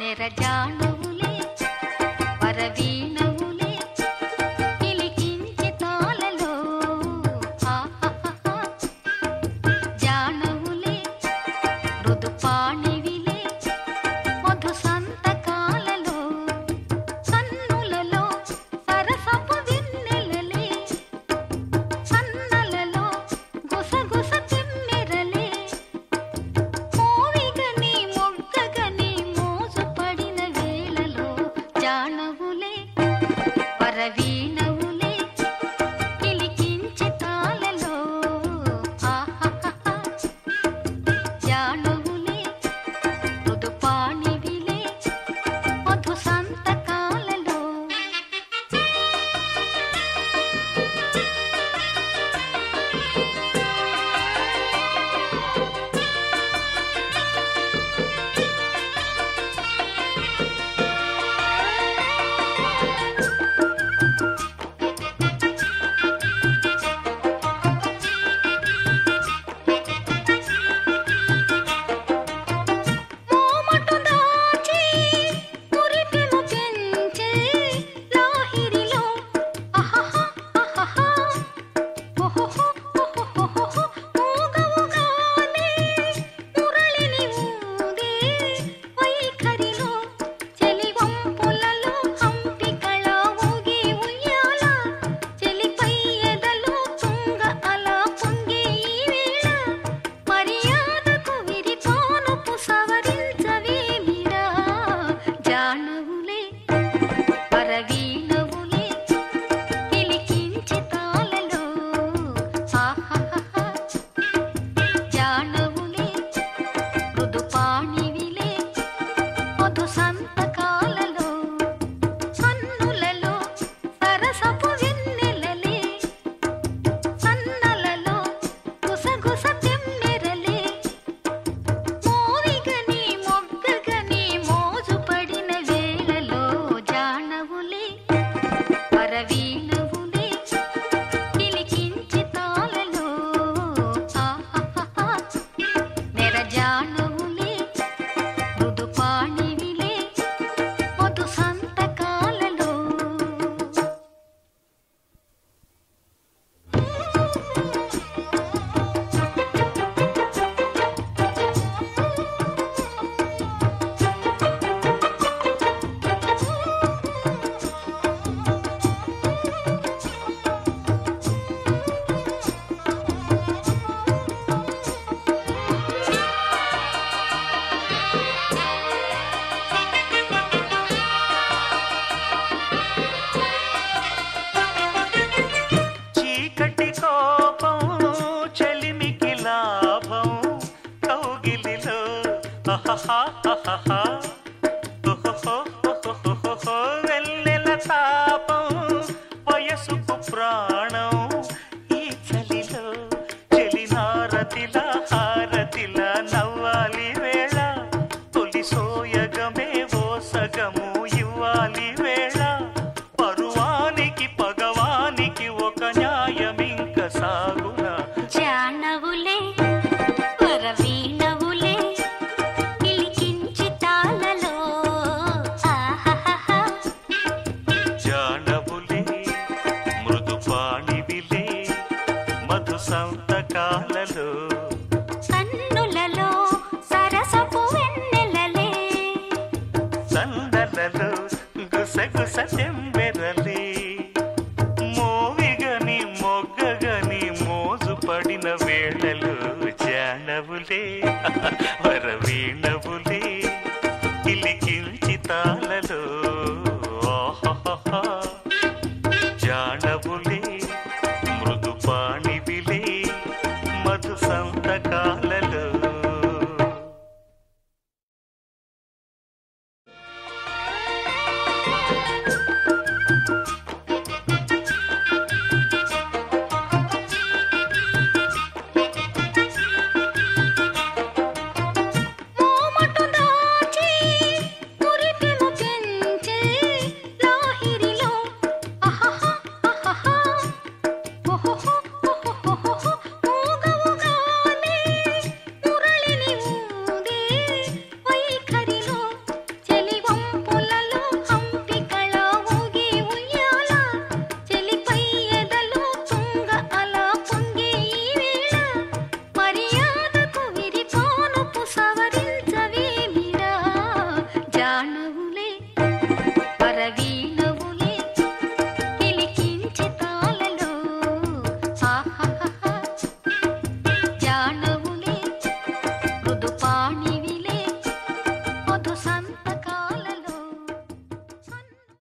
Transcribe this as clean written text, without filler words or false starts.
నెరజానవులే వరవీణవులే పిలికించి తాళలో జానవులే మృదుపాణివిలే మధు సంతకాలలో సన్నులలో సరసపు వెన్నెలలే సన్నలలో గుసగుస తిమ్మెరలే మోవిగని మొగ్గగని మోజుపడిన వేళలో జానవులే వరవీణవులే పిలికించి తాళలో జానవులే మృదుపాణివిలే మధు సంతకాలలో మోమటు దాచి మురిపెము పెంచే లాహిరిలో అహహ అహహ ఓహోహో ఓహోహో ఊగవుగానే మురళిని ఊదే వైఖరిలో చెలివంపులలో హంపికళ ఊగి ఉయ్యాల చెలిపై ఎదలో తుంగ అలా పొంగే ఈ వేళ మర్యాదకు విరిపానుపు సవరించవేమిరా జానవులే వరవీణవులే పిలికించి తాళలో జానవులే మృదుపాణివిలే మధు సంతకాలలో సన్నులలో సరసపు వెన్నెలలే సన్నలలో గుసగుస తెమ్మెరలే మోవిగని మొగ్గగని మోజుపడిన వేళలో జానవులే వరవీణవులే పిలికించి తాళలో నెరజానవులే మృదుపాణివిలే మధు సంతకాలలో చీకటి కోపం చెలిమికి లాభం కౌగిలిలో వెన్నెల తాపం వయసుకు ప్రాణం ఈ చలిలో చెలినారతిల హారతిల నవ్వాలి వేళ తొలి సోయగమే ఓ సగము ఇవ్వాలి వేళ పరువానికి పగవానికి ఒక న్యాయమింక సాగునా జానవులే వరవీణవులే పిలికించి తాళలో జానవులే మృదుపాణివిలే మధు సంతకాలలో సన్నులలో సరసపు వెన్నెలలే సన్నలలో గుసగుస తెమ్మె